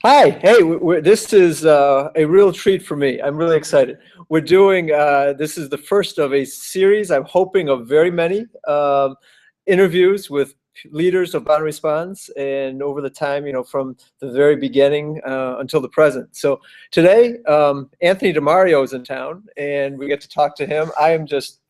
Hi, hey, this is a real treat for me. I'm really excited. We're doing, this is the first of a series, I'm hoping, of very many interviews with leaders of Bond Response and over the time, from the very beginning until the present. So today, Anthony DiMario is in town and we get to talk to him. I am just,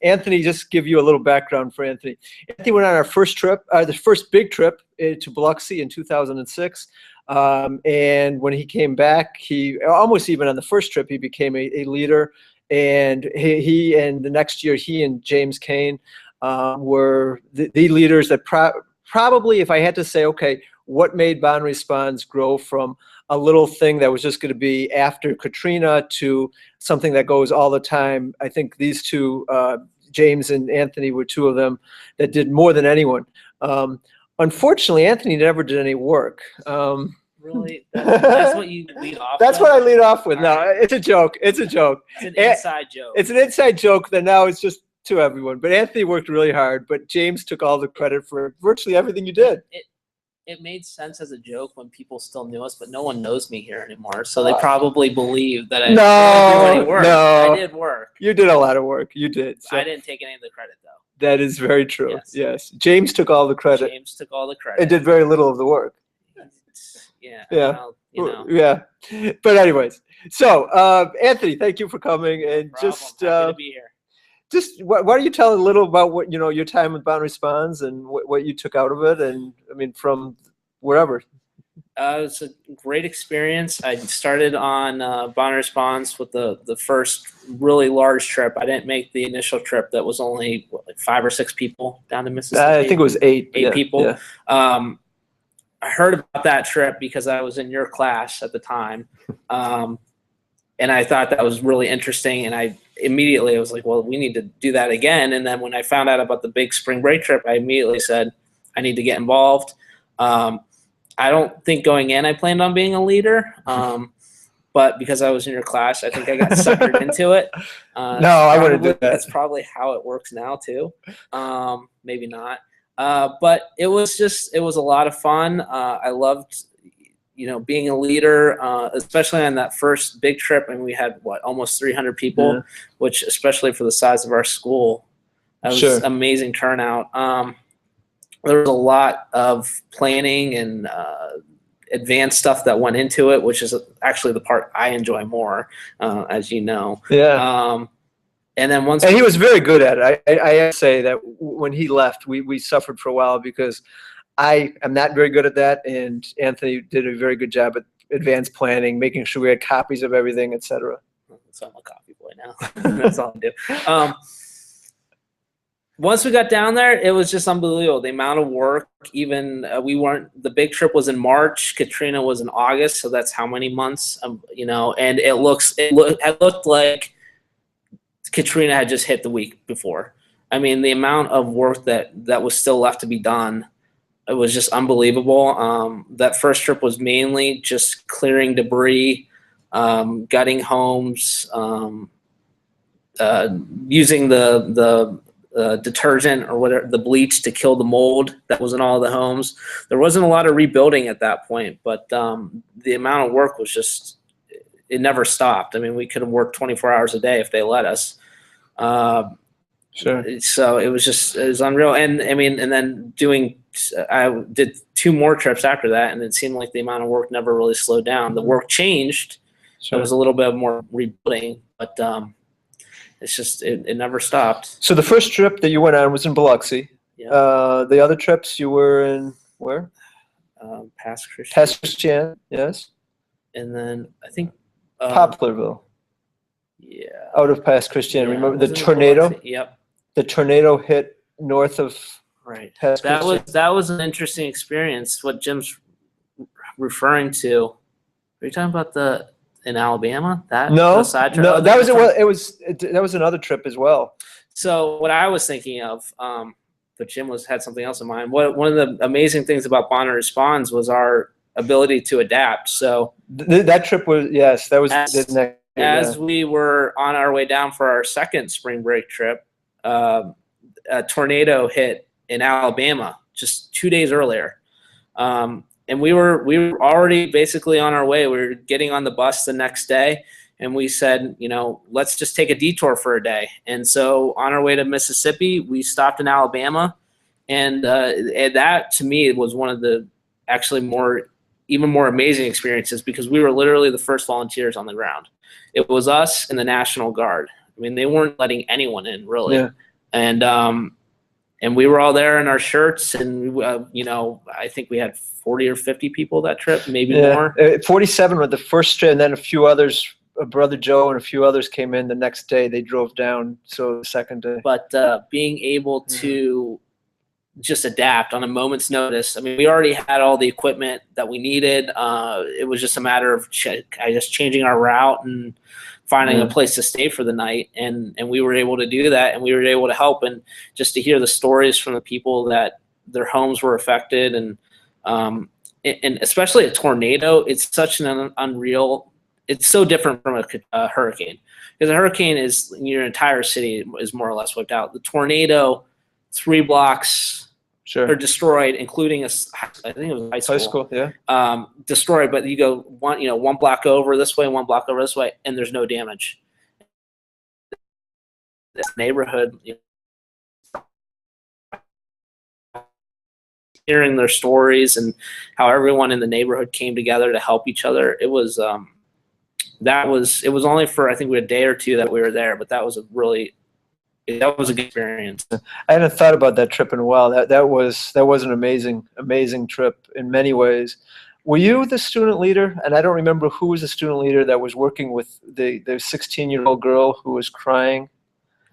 Anthony, just give you a little background for Anthony. Anthony went on our first trip, the first big trip to Biloxi in 2006. And when he came back, he almost even on the first trip, he became a leader. And he and the next year, he and James Kane were the leaders that probably, if I had to say, okay, what made Bond Response grow from a little thing that was just going to be after Katrina to something that goes all the time. I think these two, James and Anthony, were two of them that did more than anyone. Unfortunately, Anthony never did any work. Really? That's what you lead off That's with? what I lead off with. All No, right. it's a joke. It's a joke. It's an inside joke. It's an inside joke that now it's just to everyone. But Anthony worked really hard, but James took all the credit for virtually everything you did. It made sense as a joke when people still knew us, but no one knows me here anymore. So they probably believe that I didn't do any work. No. I did work. You did a lot of work. You did. So I didn't take any of the credit, though. that is very true. Yes. Yes. James took all the credit James took all the credit. and did very little of the work. Yeah. Yeah. Well, you know. Yeah. But anyways, so Anthony, thank you for coming. And No problem. Happy to be here. just why don't you tell a little about what your time with Bond Response and what you took out of it, and I mean from wherever. It's a great experience. I started on Bond Response with the first really large trip. I didn't make the initial trip that was only like 5 or 6 people down to Mississippi. I think it was 8. Eight Yeah, people. yeah. I heard about that trip because I was in your class at the time. And I thought that was really interesting. And I was like, well, we need to do that again. And then when I found out about the big spring break trip, I immediately said, I need to get involved. I don't think going in I planned on being a leader. But because I was in your class, I think I got suckered into it. No, I wouldn't do that. That's probably how it works now too. Maybe not. But it was a lot of fun. I loved, being a leader, especially on that first big trip. And we had almost 300 people, Yeah. which especially for the size of our school, that was Sure. amazing turnout. There was a lot of planning and advanced stuff that went into it, which is actually the part I enjoy more, as you know. Yeah. And then And he was very good at it. I have to say that when he left, we suffered for a while because I am not very good at that, and Anthony did a very good job at advanced planning, making sure we had copies of everything, etc. So I'm a copy boy now. That's all I do. Once we got down there, it was just unbelievable. The amount of work, even the big trip was in March, Katrina was in August, so that's how many months, and it looked like Katrina had just hit the week before. I mean, the amount of work that was still left to be done, it was just unbelievable. That first trip was mainly just clearing debris, gutting homes, using the detergent or whatever, the bleach to kill the mold that was in all the homes. There wasn't a lot of rebuilding at that point, but the amount of work was just, it never stopped. I mean, we could have worked 24 hours a day if they let us. Sure. So it was unreal. And I mean, and then I did 2 more trips after that, and it seemed like the amount of work never really slowed down. The work changed. Sure. There was a little bit more rebuilding, but it's just, it never stopped. So the first trip that you went on was in Biloxi. Yeah. The other trips you were in where? Past Christian. Past Christian, yes. And then I think Poplarville. Yeah. Out of Past Christian. Yeah, Remember the wasn't it tornado? Biloxi? Yep. The tornado hit north of Right. Past Christian. That was an interesting experience. What Jim's referring to. Are you talking about in Alabama? No, side trip? no, that was another trip as well. So what I was thinking of, but Jim had something else in mind. One of the amazing things about Bond Responds was our ability to adapt. So that trip was, yes, that was the next year, as we were on our way down for our second spring break trip, a tornado hit in Alabama just 2 days earlier. and we were already basically on our way. We were getting on the bus the next day, and we said, you know, let's just take a detour for a day. And so on our way to Mississippi, we stopped in Alabama, and that to me was one of the actually even more amazing experiences, because we were literally the first volunteers on the ground. It was us and the National Guard. I mean, they weren't letting anyone in, really. Yeah. And we were all there in our shirts, and you know, I think we had 40 or 50 people that trip, maybe more. 47 were the first trip, and then a few others. Brother Joe and a few others came in the next day. They drove down, so the second day. But being able to just adapt on a moment's notice. I mean, we already had all the equipment that we needed. It was just a matter of just changing our route and finding a place to stay for the night. And we were able to do that, and we were able to help. And just to hear the stories from the people that their homes were affected, and especially a tornado, it's such an unreal, it's so different from a hurricane. Because a hurricane is your entire city is more or less wiped out. The tornado, 3 blocks are destroyed, including I think it was high school. Yeah. Destroyed, but you go one block over this way, 1 block over this way, and there's no damage. This neighborhood, hearing their stories and how everyone in the neighborhood came together to help each other. It was it was only for, I think, a day or two that we were there, but that was a good experience. I hadn't thought about that trip in a while. That was an amazing trip in many ways. Were you the student leader? And I don't remember who was the student leader that was working with the 16-year-old girl who was crying.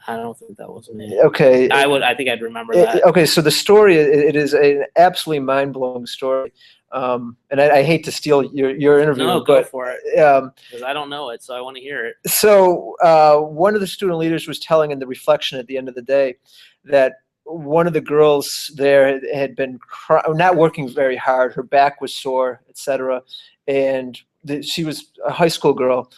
I don't think that was me. Okay. I think I'd remember that. Okay, so the story, it is an absolutely mind-blowing story. And I hate to steal your interview. No, go for it. Because I don't know it, so I want to hear it. So one of the student leaders was telling in the reflection at the end of the day that one of the girls there had been not working very hard. Her back was sore, etc. And she was a high school girl.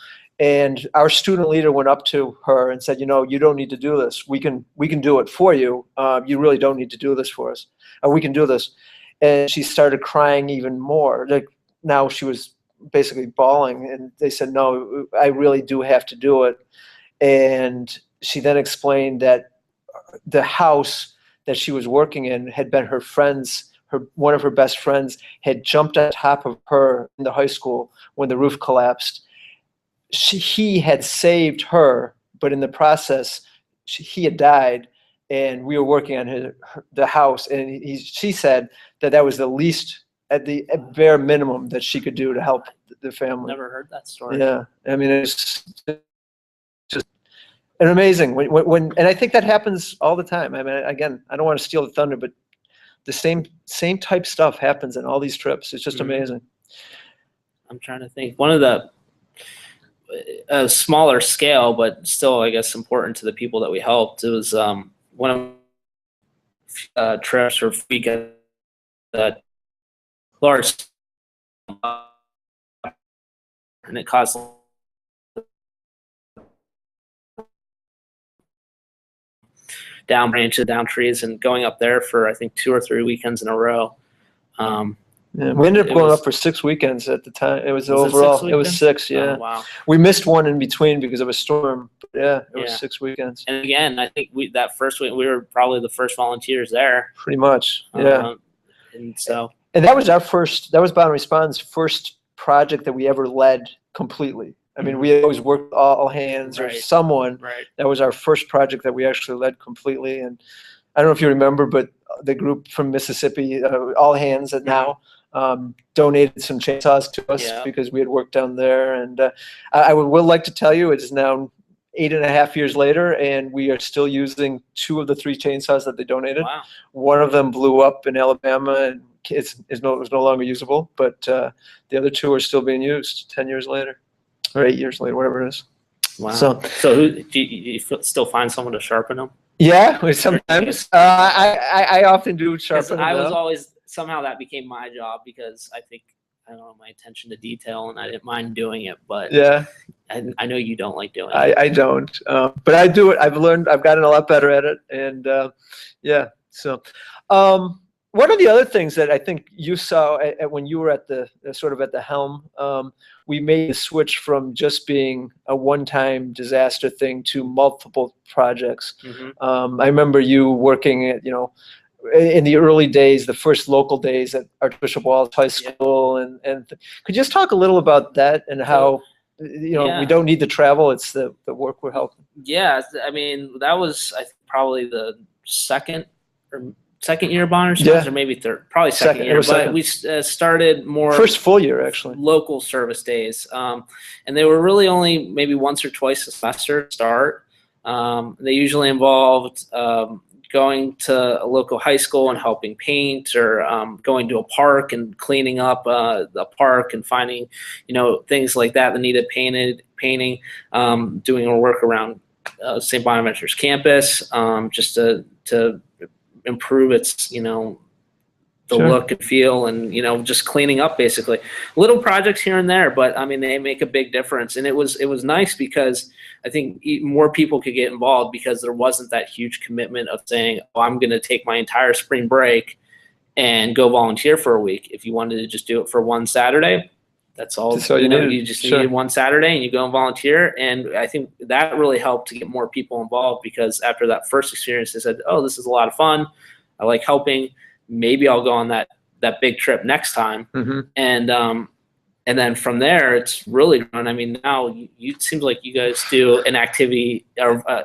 And our student leader went up to her and said, you know, you don't need to do this. We can do it for you. You really don't need to do this for us. We can do this. And she started crying even more. Like, now she was basically bawling. And they said, no, I really do have to do it. And she then explained that the house that she was working in had been her friend's, one of her best friends had jumped on top of her in the high school when the roof collapsed. He had saved her, but in the process, he had died, and we were working on the house. And she said that was the least, at the bare minimum, that she could do to help the family. Never heard that story. Yeah, I mean, it's just an amazing. And I think that happens all the time. I mean, again, I don't want to steal the thunder, but the same type stuff happens in all these trips. It's just amazing. I'm trying to think. One of the a smaller scale, but still, I guess, important to the people that we helped. It was one of trips or weekend that large, and it caused down branches, down trees, and going up there for, I think, 2 or 3 weekends in a row. Yeah, we ended up going up for 6 weekends at the time. It was overall, it was 6, yeah. Oh, wow. We missed one in between because of a storm. But yeah, it was 6 weekends. And again, I think that first week we were probably the first volunteers there. Pretty much, yeah. And that was that was Bond Respond's first project that we ever led completely. I mean, we always worked all hands or someone. Right. That was our first project that we actually led completely. And I don't know if you remember, but the group from Mississippi, All Hands now, donated some chainsaws to us because we had worked down there. And I would like to tell you, it's now 8.5 years later, and we are still using 2 of the 3 chainsaws that they donated. Wow. One of them blew up in Alabama, and it was no longer usable, but the other 2 are still being used 10 years later, or 8 years later, whatever it is. Wow. So do you still find someone to sharpen them? Yeah, sometimes. I often do sharpen them. I was always, somehow that became my job, because I think, I don't know, my attention to detail, and I didn't mind doing it, but yeah, I know you don't like doing it. I don't, but I do it. I've gotten a lot better at it, and yeah. So, One of the other things that I think you saw when you were at the sort of at the helm, we made the switch from just being a one-time disaster thing to multiple projects. I remember you working at, in the early days, the first local days at Archbishop Wallace High School, and could you just talk a little about that and how we don't need to travel; it's the work we're helping. Yeah, I mean that was probably the second year of Bonner Response, or maybe third, probably second year. But we started more first full year actually local service days, and they were really only maybe once or twice a semester to start. They usually involved going to a local high school and helping paint, or going to a park and cleaning up the park and finding, things like that needed painting, doing our work around St. Bonaventure's campus, just to improve its, the look and feel, and just cleaning up, basically little projects here and there, but I mean they make a big difference. And it was nice because I think more people could get involved, because there wasn't that huge commitment of saying, oh, I'm going to take my entire spring break and go volunteer for a week. If you wanted to just do it for one Saturday, that's all. You just needed one Saturday and you go and volunteer. And I think that really helped to get more people involved, because after that first experience, they said, oh, this is a lot of fun. I like helping. Maybe I'll go on that big trip next time. And then from there, it's really grown. I mean, now it seems like you guys do an activity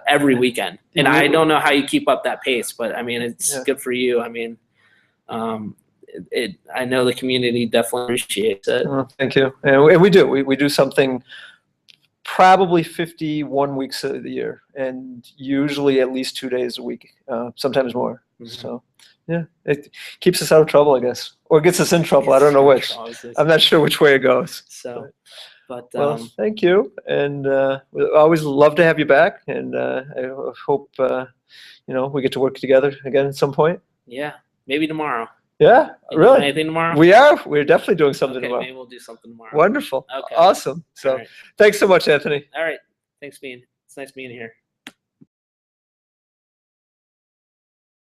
every weekend. And I don't know how you keep up that pace, but I mean, it's good for you. I mean, I know the community definitely appreciates it. Well, thank you. And we do. We do something probably 51 weeks of the year, and usually at least 2 days a week, sometimes more. So, yeah, it keeps us out of trouble, I guess, or gets us in trouble. I don't know which. I'm not sure which way it goes. So, but well, thank you, and we always love to have you back. And I hope we get to work together again at some point. Yeah, maybe tomorrow. Yeah, really. Anything tomorrow? We're definitely doing something tomorrow. Maybe we'll do something tomorrow. Wonderful. Okay. Awesome. So, thanks so much, Anthony. All right. Thanks, Bean. It's nice being here.